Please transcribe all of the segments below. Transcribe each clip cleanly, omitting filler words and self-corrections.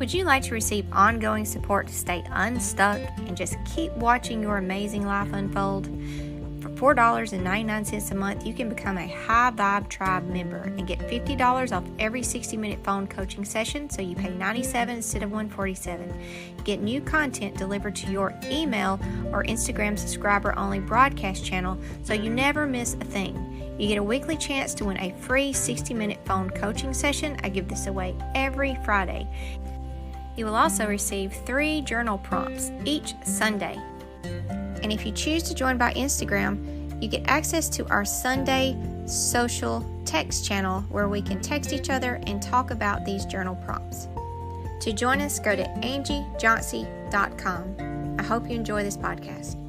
Would you like to receive ongoing support to stay unstuck and just keep watching your amazing life unfold? For $4.99 a month, you can become a High Vibe Tribe member and get $50 off every 60-minute phone coaching session, so you pay $97 instead of $147. Get new content delivered to your email or Instagram subscriber-only broadcast channel, so you never miss a thing. You get a weekly chance to win a free 60-minute phone coaching session. I give this away every Friday. You will also receive 3 journal prompts each Sunday. And if you choose to join by Instagram, you get access to our Sunday social text channel where we can text each other and talk about these journal prompts. To join us, go to angiejohnson.com. I hope you enjoy this podcast.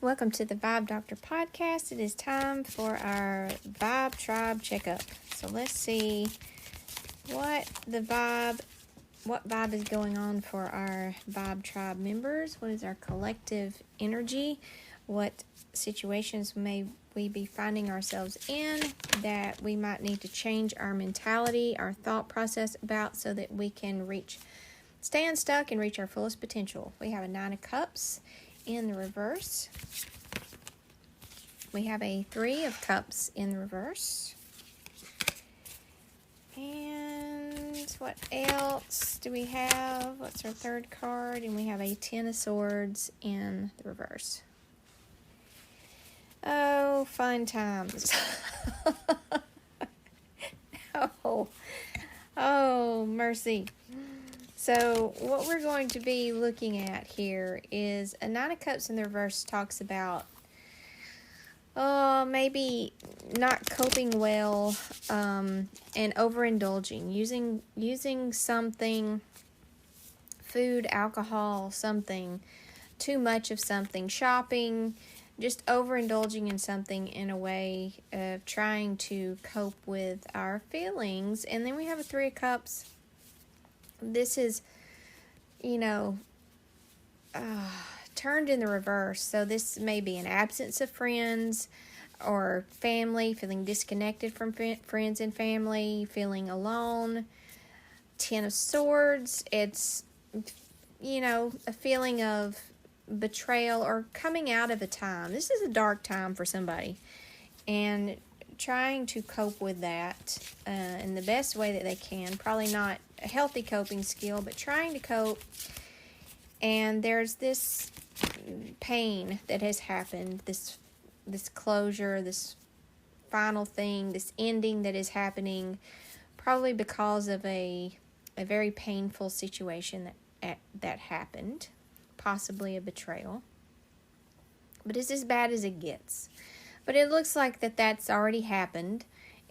Welcome to the Vibe Doctor podcast. It is time for our Vibe Tribe checkup. So let's see what vibe is going on for our Vibe Tribe members. What is our collective energy? What situations may we be finding ourselves in that we might need to change our mentality, our thought process about, so that we can stay unstuck and reach our fullest potential? We have a 9 of Cups in the reverse. We have a 3 of Cups in the reverse. And what else do we have? What's our third card? And we have a 10 of Swords in the reverse. Oh, fun times. Oh, mercy. So what we're going to be looking at here is a 9 of Cups in the reverse talks about maybe not coping well and overindulging, using something, food, alcohol, something, too much of something, shopping, just overindulging in something in a way of trying to cope with our feelings. And then we have a 3 of Cups. This is, turned in the reverse. So this may be an absence of friends or family, feeling disconnected from friends and family, feeling alone. 10 of Swords, it's, a feeling of betrayal or coming out of a time. This is a dark time for somebody, and trying to cope with that in the best way that they can. Probably not a healthy coping skill, but trying to cope. And there's this pain that has happened, this closure, this final thing, this ending that is happening, probably because of a very painful situation that happened, possibly a betrayal. But it's as bad as it gets. But it looks like that's already happened,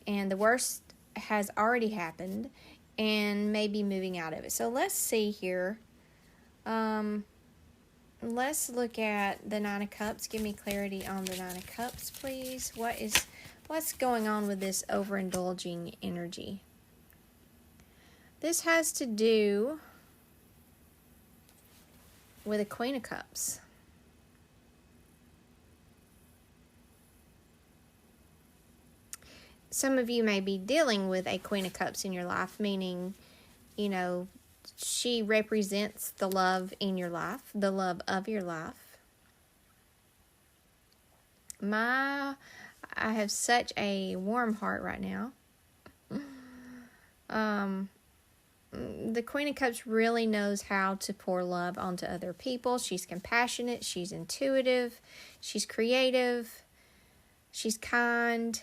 and the worst has already happened, and maybe moving out of it. So let's see here. Let's look at the 9 of Cups. Give me clarity on the 9 of Cups, please. What's going on with this overindulging energy? This has to do with a Queen of Cups. Some of you may be dealing with a Queen of Cups in your life, meaning, she represents the love in your life, the love of your life. I have such a warm heart right now. The Queen of Cups really knows how to pour love onto other people. She's compassionate, she's intuitive, she's creative, she's kind.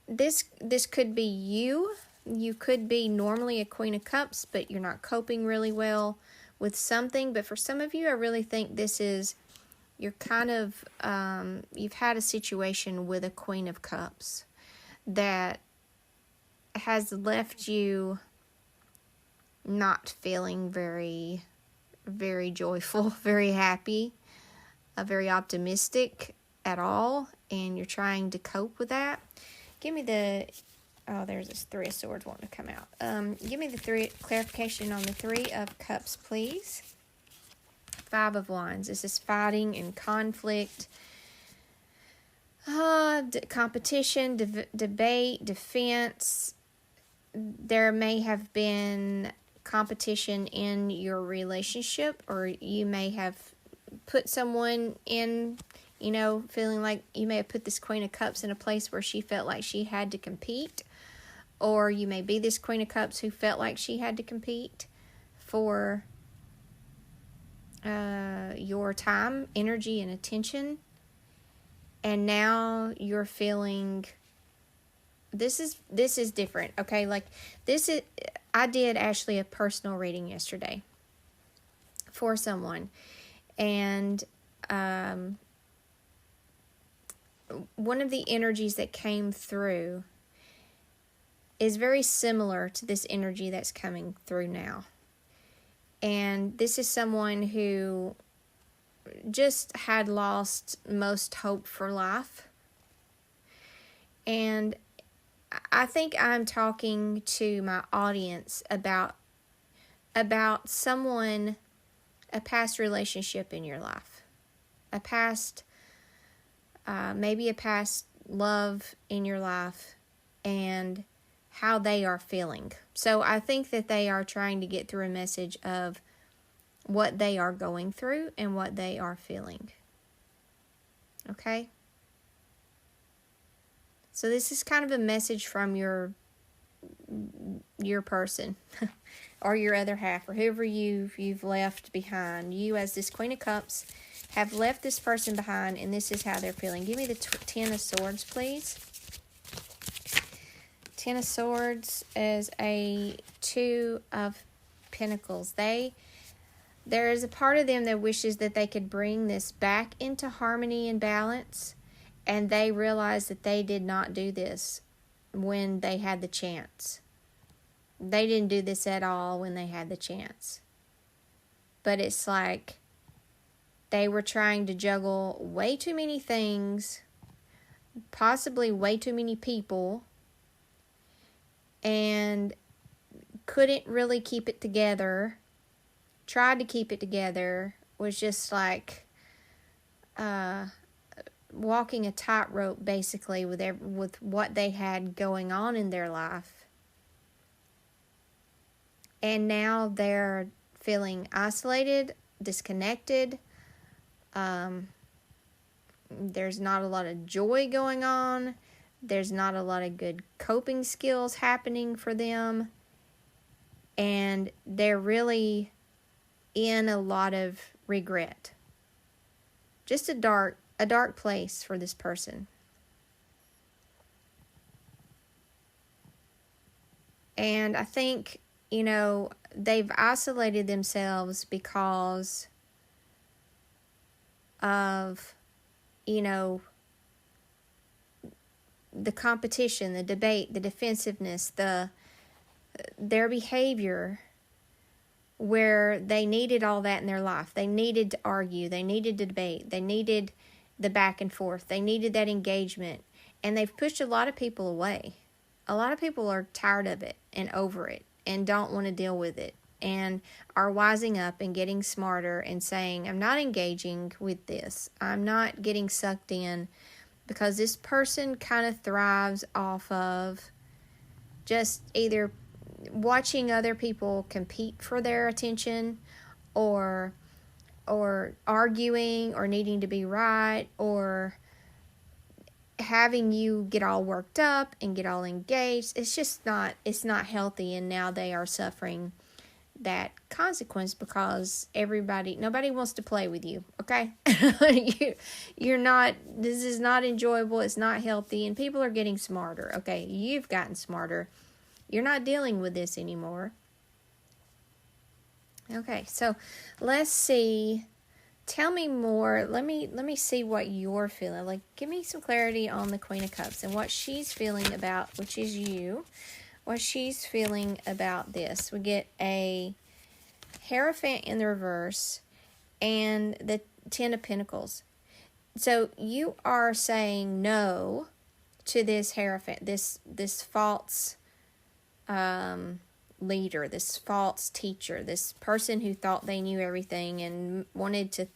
This could be you. You could be normally a Queen of Cups, but you're not coping really well with something. But for some of you, I really think this is, you're kind of, you've had a situation with a Queen of Cups that has left you not feeling very, very joyful, very happy, very optimistic at all. And you're trying to cope with that. Give me there's this 3 of Swords wanting to come out. Give me the clarification on the 3 of Cups, please. 5 of Wands. This is fighting and conflict. competition, debate, defense. There may have been competition in your relationship, or you may have put someone in, feeling like you may have put this Queen of Cups in a place where she felt like she had to compete, or you may be this Queen of Cups who felt like she had to compete for your time, energy, and attention. And now you're feeling this is different, okay? Like I did actually a personal reading yesterday for someone, and one of the energies that came through is very similar to this energy that's coming through now. And this is someone who just had lost most hope for life. And I think I'm talking to my audience about someone, a past relationship in your life, maybe a past love in your life, and how they are feeling. So I think that they are trying to get through a message of what they are going through and what they are feeling. Okay? So this is kind of a message from your person or your other half, or whoever you've left behind. You, as this Queen of Cups, have left this person behind, and this is how they're feeling. Give me the Ten of Swords, please. Ten of Swords is a Two of Pentacles. There is a part of them that wishes that they could bring this back into harmony and balance, and they realize that they did not do this when they had the chance. They didn't do this at all when they had the chance. But it's like they were trying to juggle way too many things, possibly way too many people, and couldn't really keep it together. Tried to keep it together, was just like walking a tightrope, basically, with what they had going on in their life. And now they're feeling isolated, disconnected. There's not a lot of joy going on. There's not a lot of good coping skills happening for them. And they're really in a lot of regret. Just a dark place for this person. And I think, they've isolated themselves because of, the competition, the debate, the defensiveness, their behavior, where they needed all that in their life. They needed to argue. They needed to debate. They needed the back and forth. They needed that engagement. And they've pushed a lot of people away. A lot of people are tired of it and over it and don't want to deal with it, and are wising up and getting smarter and saying, I'm not engaging with this. I'm not getting sucked in, because this person kind of thrives off of just either watching other people compete for their attention, or arguing, or needing to be right, or having you get all worked up and get all engaged. It's not healthy, and now they are suffering that consequence because nobody wants to play with you, okay? You're not, this is not enjoyable, it's not healthy, and people are getting smarter, okay? You've gotten smarter. You're not dealing with this anymore. Okay, so let's see. Tell me more. Let me see what you're feeling. Like, give me some clarity on the Queen of Cups and what she's feeling about, which is you. What she's feeling about this. We get a Hierophant in the reverse and the Ten of Pentacles. So you are saying no to this Hierophant, this false leader, this false teacher, this person who thought they knew everything and wanted to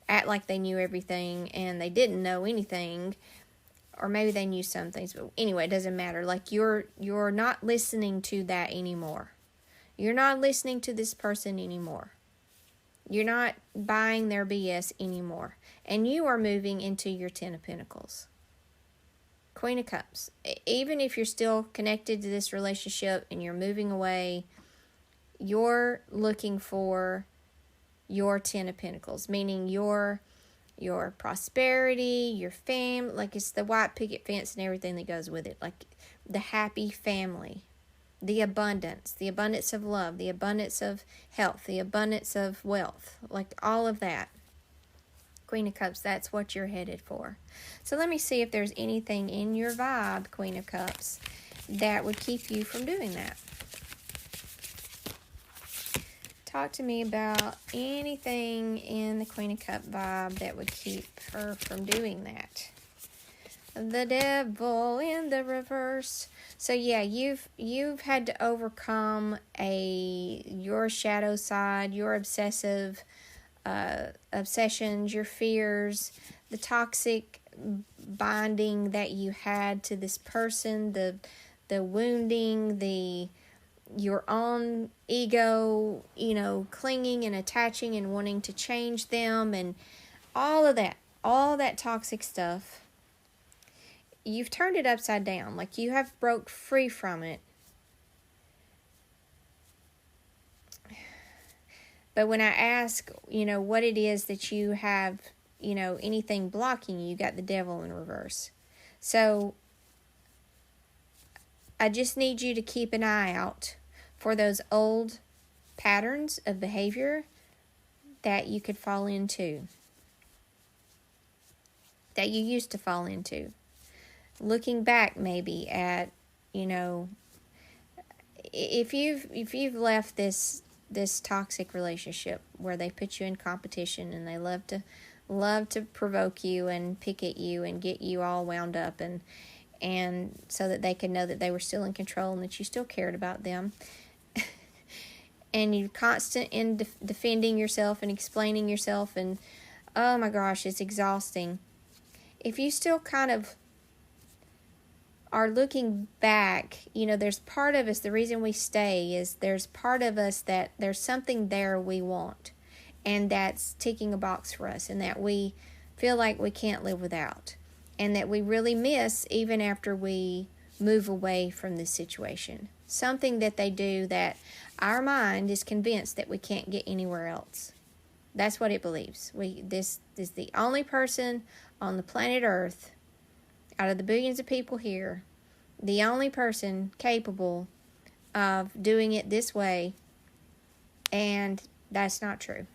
act like they knew everything, and they didn't know anything, or maybe they knew some things, but anyway, it doesn't matter. Like, you're not listening to that anymore. You're not listening to this person anymore. You're not buying their BS anymore. And you are moving into your Ten of Pentacles. Queen of Cups. Even if you're still connected to this relationship and you're moving away, you're looking for your Ten of Pentacles, meaning your prosperity, your fame, like it's the white picket fence and everything that goes with it, like the happy family, the abundance of love, the abundance of health, the abundance of wealth, like all of that. Queen of Cups, that's what you're headed for. So let me see if there's anything in your vibe, Queen of Cups, that would keep you from doing that. Talk to me about anything in the Queen of Cups vibe that would keep her from doing that. The Devil in the reverse. So yeah, you've had to overcome your shadow side, your obsessions, your fears, the toxic binding that you had to this person, the wounding, your own ego, clinging and attaching and wanting to change them, and all that toxic stuff. You've turned it upside down, like you have broke free from it. But when I ask, what it is that you have, anything blocking you, got the Devil in reverse. So I just need you to keep an eye out for those old patterns of behavior that you could fall into, that you used to fall into. Looking back maybe at, if you've left this toxic relationship where they put you in competition and they love to provoke you and pick at you and get you all wound up and so that they could know that they were still in control and that you still cared about them. And you're constant in defending yourself and explaining yourself, and oh my gosh, it's exhausting. If you still kind of are looking back, there's part of us, the reason we stay is there's part of us that there's something there we want, and that's ticking a box for us, and that we feel like we can't live without, and that we really miss even after we move away from this situation. Something that they do that our mind is convinced that we can't get anywhere else. That's what it believes. This is the only person on the planet Earth, out of the billions of people here, the only person capable of doing it this way, and that's not true.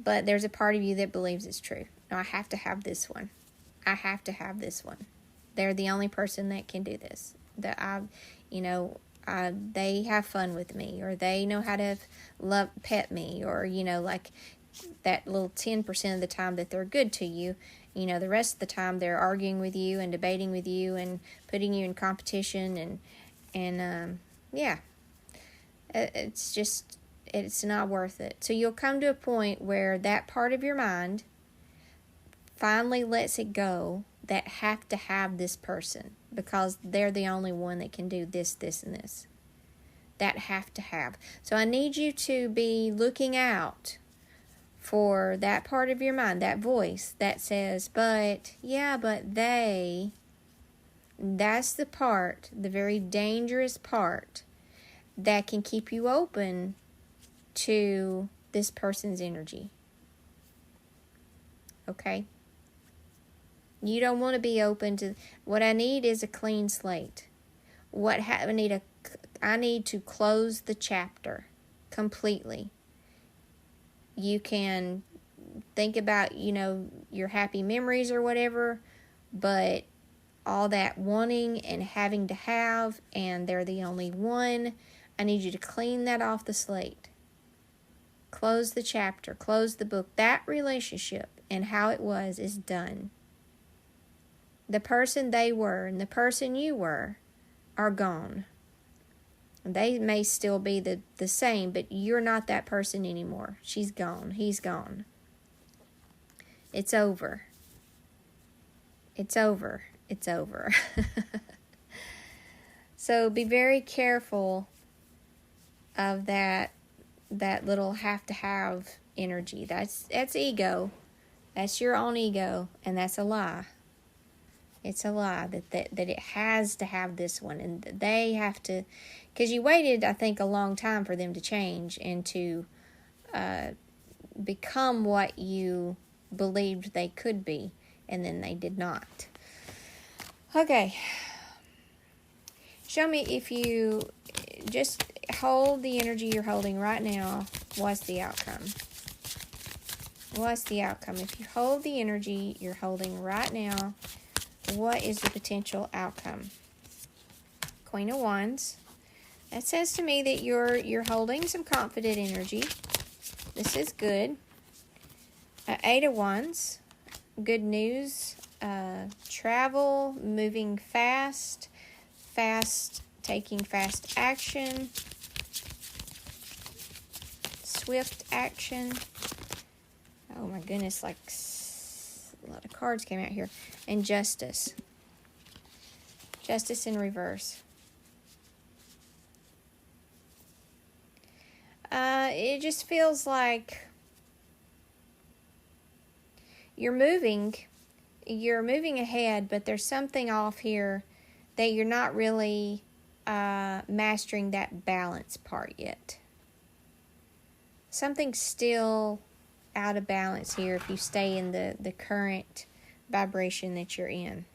But there's a part of you that believes it's true. No, I have to have this one. I have to have this one. They're the only person that can do this. That they have fun with me, or they know how to pet me, or like that little 10% of the time that they're good to you. The rest of the time they're arguing with you and debating with you and putting you in competition, and it's not worth it. So you'll come to a point where that part of your mind finally lets it go, that have to have this person because they're the only one that can do this, and this. That have to have. So I need you to be looking out for that part of your mind, that voice that says, but they, that's the part, the very dangerous part that can keep you open to this person's energy. Okay? You don't want to be open to, what I need is a clean slate. I need to close the chapter completely. You can think about, your happy memories or whatever, but all that wanting and having to have, and they're the only one, I need you to clean that off the slate. Close the chapter, close the book. That relationship and how it was is done. The person they were and the person you were are gone. They may still be the same, but you're not that person anymore. She's gone. He's gone. It's over. It's over. It's over. So be very careful of that little have to have energy. That's ego. That's your own ego, and that's a lie. It's a lie that it has to have this one, and they have to, because you waited, I think, a long time for them to change and to become what you believed they could be, and then they did not. Okay. Show me, if you just hold the energy you're holding right now, what's the outcome? What's the outcome? If you hold the energy you're holding right now, what is the potential outcome? Queen of Wands. That says to me that you're holding some confident energy. This is good. Eight of Wands. Good news. Travel, moving fast, taking fast action, swift action. Oh my goodness, like a lot of cards came out here. And justice. Justice in reverse. It just feels like you're moving ahead, but there's something off here that you're not really mastering that balance part yet. Something's still out of balance here if you stay in the current vibration that you're in.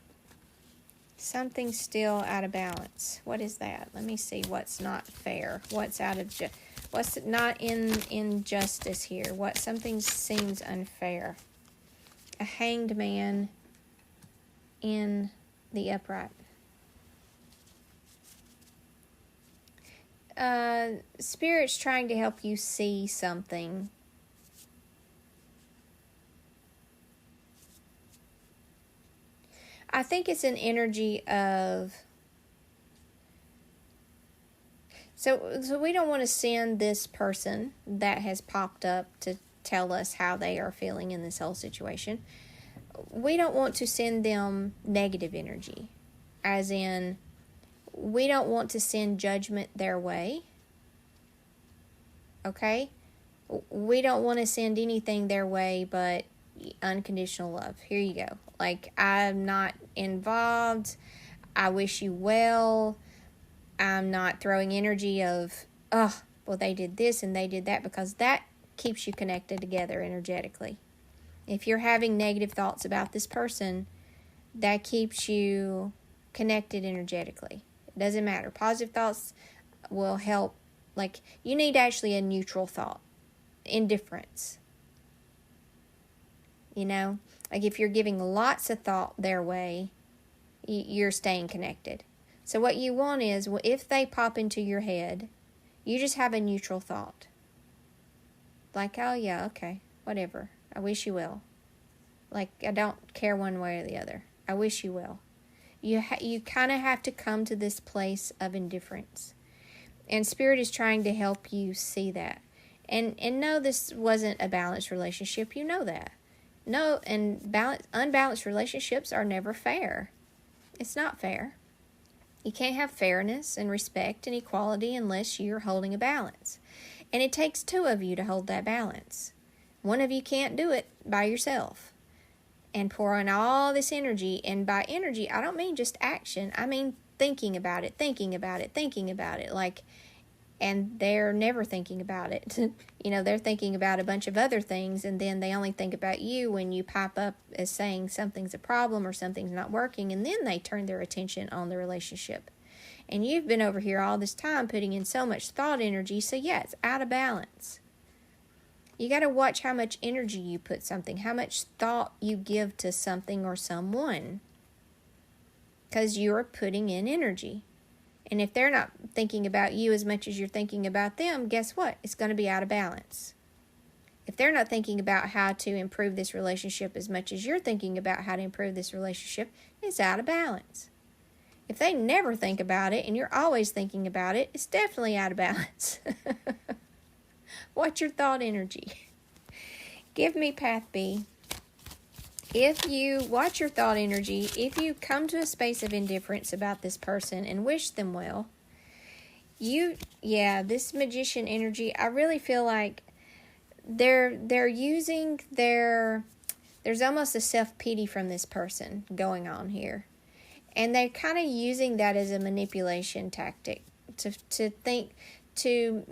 Something's still out of balance. What is that? Let me see what's not fair. What's what's not in justice here? Something seems unfair. A hanged man in the upright. Spirit's trying to help you see something. I think it's an energy of... So we don't want to send this person that has popped up to tell us how they are feeling in this whole situation. We don't want to send them negative energy. As in, we don't want to send judgment their way. Okay? We don't want to send anything their way but unconditional love. Here you go. Like, I'm not involved. I wish you well. I'm not throwing energy of, oh, well, they did this and they did that, because that keeps you connected together energetically. If you're having negative thoughts about this person, that keeps you connected energetically. It doesn't matter. Positive thoughts will help. Like, you need actually a neutral thought. Indifference. You know? Like, if you're giving lots of thought their way, you're staying connected. So what you want is, well, if they pop into your head, you just have a neutral thought. Like, oh yeah, okay, whatever. I wish you well. Like, I don't care one way or the other. I wish you well. You kind of have to come to this place of indifference. And Spirit is trying to help you see that. And no, this wasn't a balanced relationship. You know that. No, and unbalanced relationships are never fair. It's not fair. You can't have fairness and respect and equality unless you're holding a balance. And it takes two of you to hold that balance. One of you can't do it by yourself. And pour in all this energy. And by energy, I don't mean just action. I mean thinking about it. Like, and they're never thinking about it. You know, they're thinking about a bunch of other things, and then they only think about you when you pop up as saying something's a problem or something's not working, and then they turn their attention on the relationship. And you've been over here all this time putting in so much thought energy, so yeah, it's out of balance. You got to watch how much energy you put something, how much thought you give to something or someone, because you're putting in energy. And if they're not thinking about you as much as you're thinking about them, guess what? It's going to be out of balance. If they're not thinking about how to improve this relationship as much as you're thinking about how to improve this relationship, it's out of balance. If they never think about it and you're always thinking about it, it's definitely out of balance. Watch your thought energy. Give me path B. If you watch your thought energy, if you come to a space of indifference about this person and wish them well, this magician energy, I really feel like they're using there's almost a self-pity from this person going on here. And they're kind of using that as a manipulation tactic to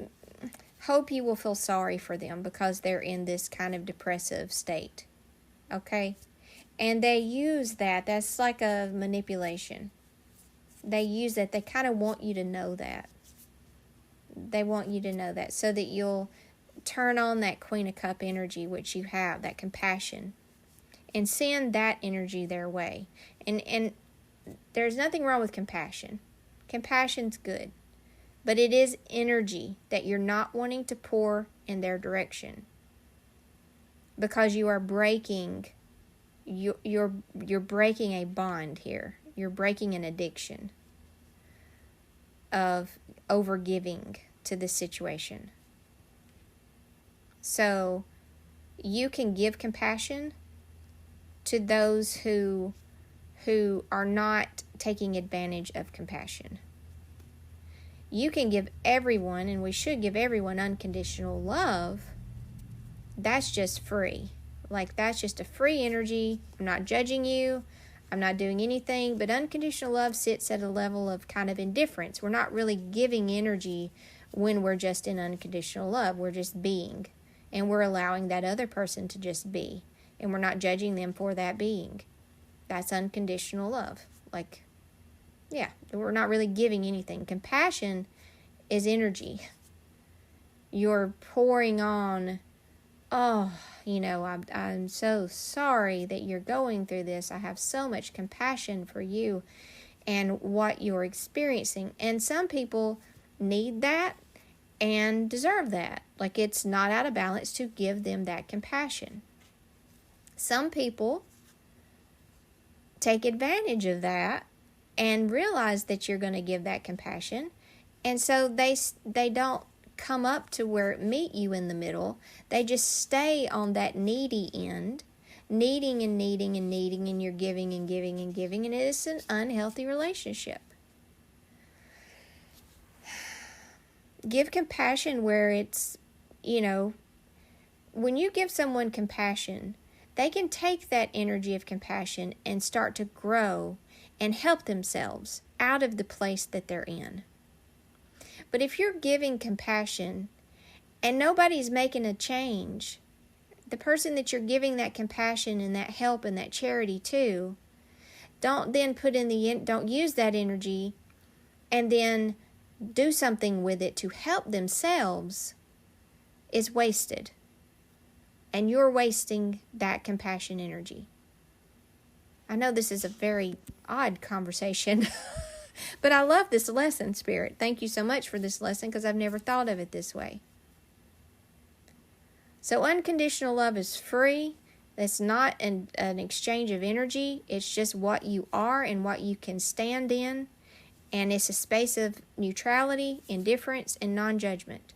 hope you will feel sorry for them because they're in this kind of depressive state. Okay? And they use that. That's like a manipulation. They use that. They kind of want you to know that. They want you to know that so that you'll turn on that Queen of Cup energy, which you have, that compassion, and send that energy their way. And there's nothing wrong with compassion. Compassion's good. But it is energy that you're not wanting to pour in their direction. Because you are breaking, you're breaking a bond here. You're breaking an addiction of overgiving to this situation. So you can give compassion to those who are not taking advantage of compassion. You can give everyone, and we should give everyone, unconditional love. That's just free. Like, that's just a free energy. I'm not judging you. I'm not doing anything. But unconditional love sits at a level of kind of indifference. We're not really giving energy when we're just in unconditional love. We're just being. And we're allowing that other person to just be. And we're not judging them for that being. That's unconditional love. Like, yeah, we're not really giving anything. Compassion is energy. You're pouring on, I'm so sorry that you're going through this. I have so much compassion for you and what you're experiencing. And some people need that and deserve that. Like, it's not out of balance to give them that compassion. Some people take advantage of that and realize that you're going to give that compassion, and so they don't come up to where meet you in the middle. They just stay on that needy end, needing and needing and needing, and you're giving and giving and giving, and it is an unhealthy relationship. Give compassion where it's, when you give someone compassion, they can take that energy of compassion and start to grow and help themselves out of the place that they're in. But if you're giving compassion and nobody's making a change, the person that you're giving that compassion and that help and that charity to, don't use that energy and then do something with it to help themselves. Is wasted. And you're wasting that compassion energy. I know this is a very odd conversation, but I love this lesson, Spirit. Thank you so much for this lesson because I've never thought of it this way. So unconditional love is free. It's not an exchange of energy. It's just what you are and what you can stand in. And it's a space of neutrality, indifference, and non-judgment.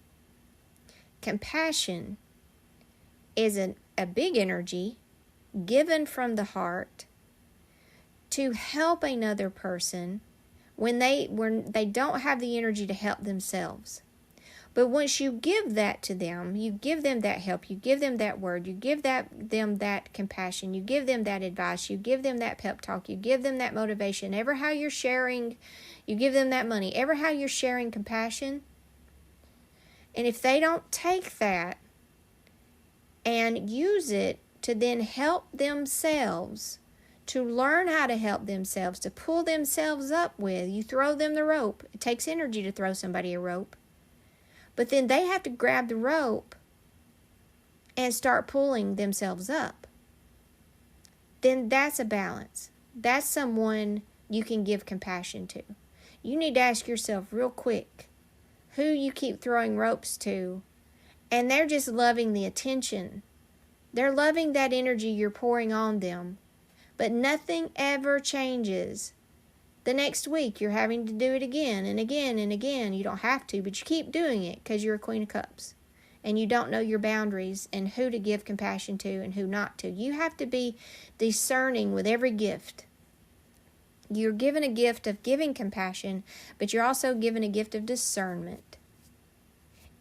Compassion is a big energy given from the heart to help another person when they don't have the energy to help themselves. But once you give that to them, you give them that help, you give them that word, you give them that compassion, you give them that advice, you give them that pep talk, you give them that motivation, ever how you're sharing, you give them that money, ever how you're sharing compassion. And if they don't take that and use it to then help themselves, to learn how to help themselves, to pull themselves up with, you throw them the rope. It takes energy to throw somebody a rope. But then they have to grab the rope and start pulling themselves up. Then that's a balance. That's someone you can give compassion to. You need to ask yourself real quick who you keep throwing ropes to, and they're just loving the attention. They're loving that energy you're pouring on them, but nothing ever changes. The next week, you're having to do it again and again and again. You don't have to, but you keep doing it because you're a Queen of Cups. and you don't know your boundaries and who to give compassion to and who not to. You have to be discerning with every gift. You're given a gift of giving compassion, but you're also given a gift of discernment.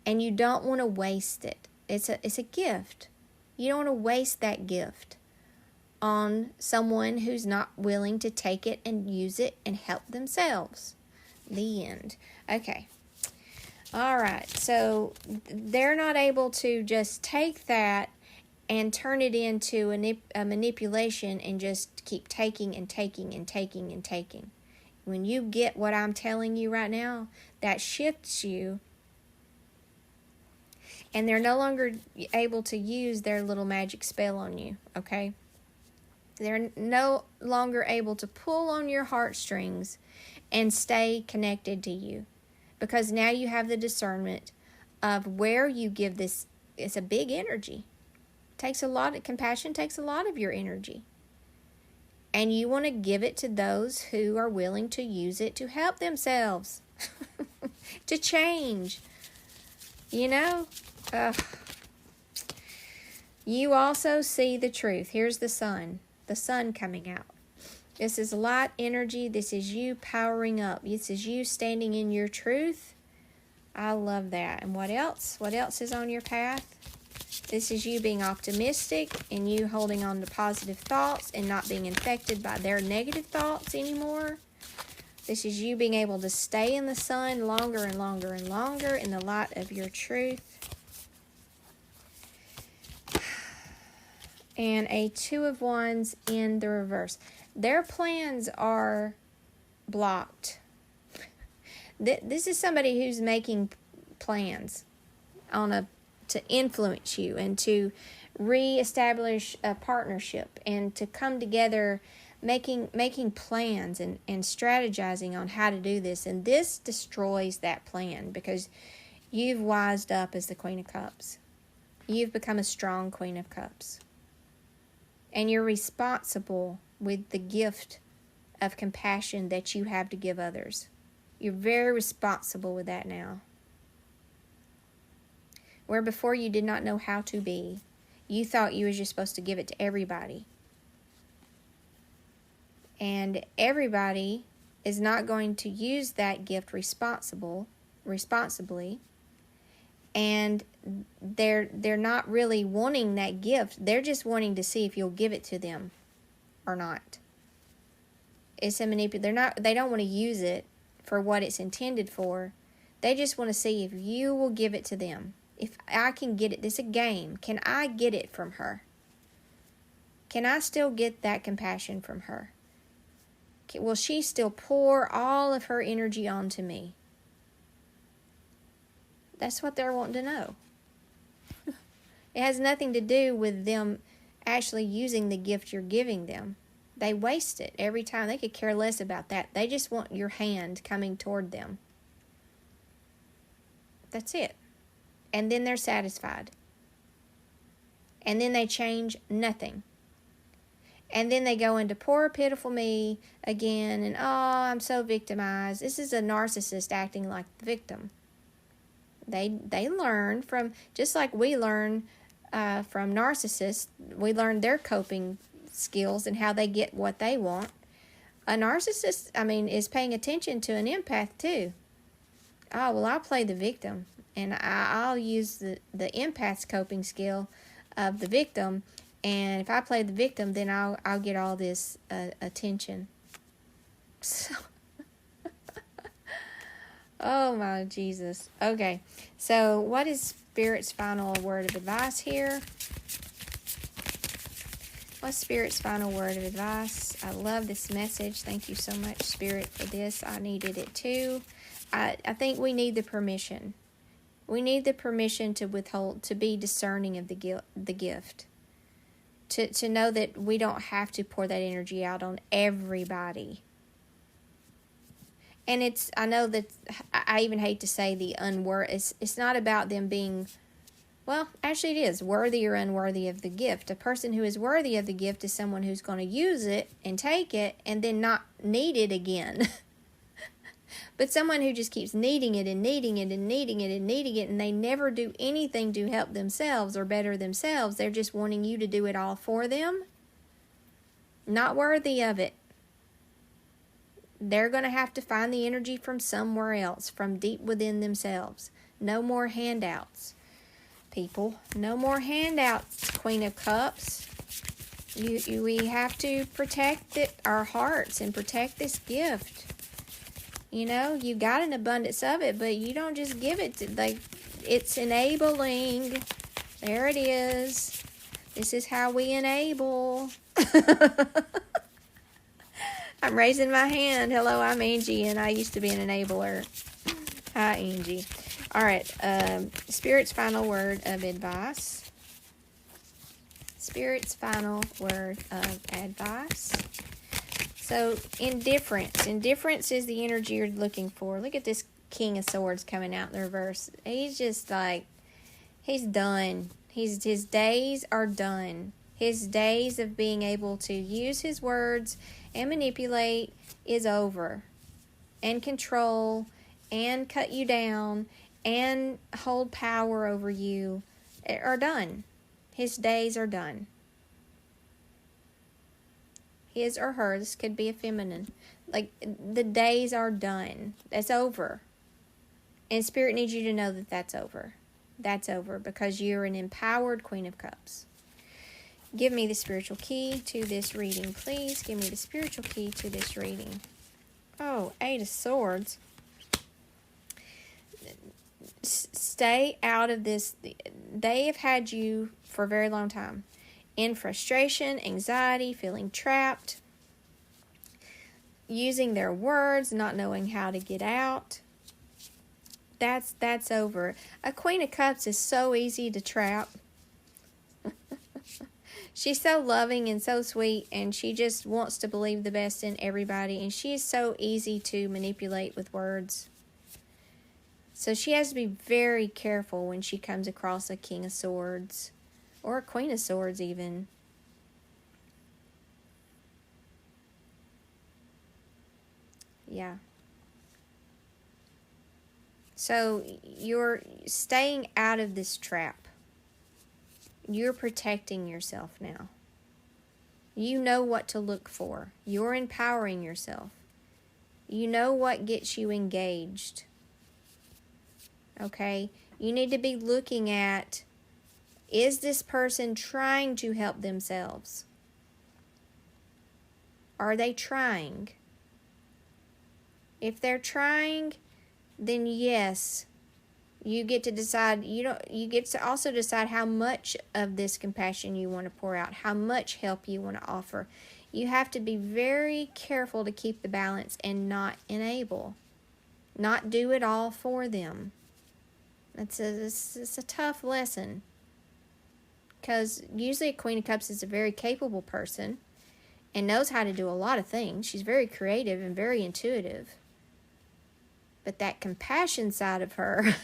And you don't want to waste it. It's a gift. You don't want to waste that gift on someone who's not willing to take it and use it and help themselves. The end. Okay. All right. So they're not able to just take that and turn it into a manipulation and just keep taking and taking and taking and taking. When you get what I'm telling you right now, that shifts you, and they're no longer able to use their little magic spell on you, okay? They're no longer able to pull on your heartstrings and stay connected to you, because now you have the discernment of where you give this. It's a big energy. Compassion takes a lot of your energy. And you want to give it to those who are willing to use it to help themselves, to change. You know? You also see the truth. Here's the sun coming out. This is light energy. This is you powering up. This is you standing in your truth. I love that. And what else? What else is on your path? This is you being optimistic and you holding on to positive thoughts and not being infected by their negative thoughts anymore. This is you being able to stay in the sun longer and longer and longer in the light of your truth. And a 2 of Wands in the reverse. Their plans are blocked. This is somebody who's making plans to influence you and to reestablish a partnership and to come together, making plans and strategizing on how to do this. And this destroys that plan because you've wised up as the Queen of Cups. You've become a strong Queen of Cups. And you're responsible with the gift of compassion that you have to give others. You're very responsible with that now. Where before you did not know how to be. You thought you was just supposed to give it to everybody. And everybody is not going to use that gift responsibly. And they're not really wanting that gift. They're just wanting to see if you'll give it to them or not. It's a manipulation. They don't want to use it for what it's intended for. They just want to see if you will give it to them. If I can get it, this is a game. Can I get it from her? Can I still get that compassion from her? Will she still pour all of her energy onto me? That's what they're wanting to know. It has nothing to do with them actually using the gift you're giving them. They waste it every time. They could care less about that. They just want your hand coming toward them. That's it. And then they're satisfied. And then they change nothing. And then they go into poor, pitiful me again. And, oh, I'm so victimized. This is a narcissist acting like the victim. They learn from, just like we learn from narcissists, we learn their coping skills and how they get what they want. A narcissist, is paying attention to an empath too. Oh, well, I'll play the victim. And I'll use the empath's coping skill of the victim. And if I play the victim, then I'll get all this attention. So, oh my Jesus. Okay, so what is Spirit's final word of advice here? What's Spirit's final word of advice? I love this message. Thank you so much, Spirit, for this. I needed it too. I think we need the permission. We need the permission to withhold, to be discerning of the gift. To know that we don't have to pour that energy out on everybody. And I know that, I even hate to say the unworthy, it's not about them being, well, actually it is, worthy or unworthy of the gift. A person who is worthy of the gift is someone who's going to use it and take it and then not need it again. But someone who just keeps needing it and needing it and needing it and needing it, and they never do anything to help themselves or better themselves, they're just wanting you to do it all for them, not worthy of it. They're going to have to find the energy from somewhere else, from deep within themselves. No more handouts, people. No more handouts, Queen of Cups. We have to protect our hearts and protect this gift. You know, you got an abundance of it, but you don't just give it to, it's enabling. There it is. This is how we enable. I'm raising my hand. Hello, I'm Angie, and I used to be an enabler. Hi, Angie. All right, Spirit's final word of advice. Spirit's final word of advice. So, indifference. Indifference is the energy you're looking for. Look at this King of Swords coming out in the reverse. He's just like, he's done. His days are done. His days of being able to use his words and manipulate is over. And control and cut you down and hold power over you are done. His days are done. His or hers could be a feminine. Like, the days are done. That's over. And Spirit needs you to know that that's over. That's over because you're an empowered Queen of Cups. Give me the spiritual key to this reading, please. Give me the spiritual key to this reading. Oh, Eight of Swords. Stay out of this. They have had you for a very long time. In frustration, anxiety, feeling trapped, using their words, not knowing how to get out. That's over. A Queen of Cups is so easy to trap. She's so loving and so sweet, and she just wants to believe the best in everybody, and she is so easy to manipulate with words. So she has to be very careful when she comes across a King of Swords. Or a Queen of Swords, even. Yeah. So you're staying out of this trap. You're protecting yourself now. You know what to look for. You're empowering yourself. You know what gets you engaged. Okay? You need to be looking at, is this person trying to help themselves? Are they trying? If they're trying, then yes, you get to decide. You get to also decide how much of this compassion you want to pour out, how much help you want to offer. You have to be very careful to keep the balance and not enable, not do it all for them. It's a tough lesson. Because usually a Queen of Cups is a very capable person and knows how to do a lot of things. She's very creative and very intuitive. But that compassion side of her,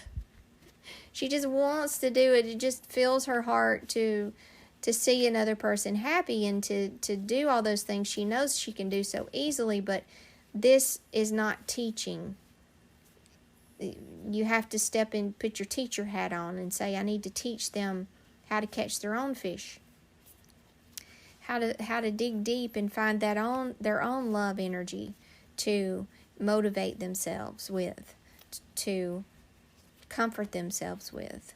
she just wants to do it. It just fills her heart to see another person happy and to do all those things she knows she can do so easily. But this is not teaching. You have to step in, put your teacher hat on and say, I need to teach them how to catch their own fish, how to dig deep and find their own love energy to motivate themselves with, to comfort themselves with,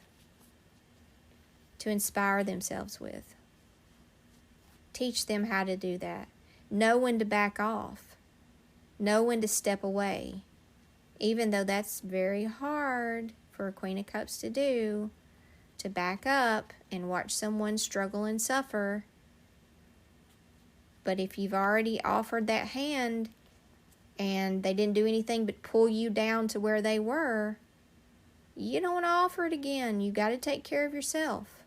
to inspire themselves with. Teach them how to do that. Know when to back off. Know when to step away. Even though that's very hard for a Queen of Cups to do, to back up and watch someone struggle and suffer. But if you've already offered that hand and they didn't do anything but pull you down to where they were, you don't want to offer it again. You got to take care of yourself.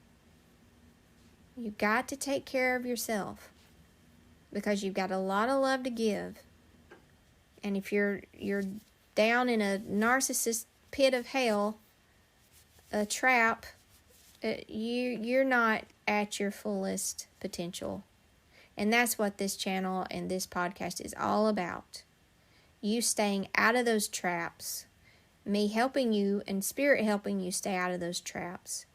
You got to take care of yourself because you've got a lot of love to give. And if you're down in a narcissist pit of hell, a trap, you're not at your fullest potential. And that's what this channel and this podcast is all about. you staying out of those traps, me helping you and Spirit helping you stay out of those traps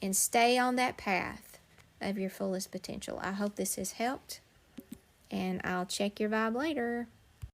and stay on that path of your fullest potential. I hope this has helped, and I'll check your vibe later.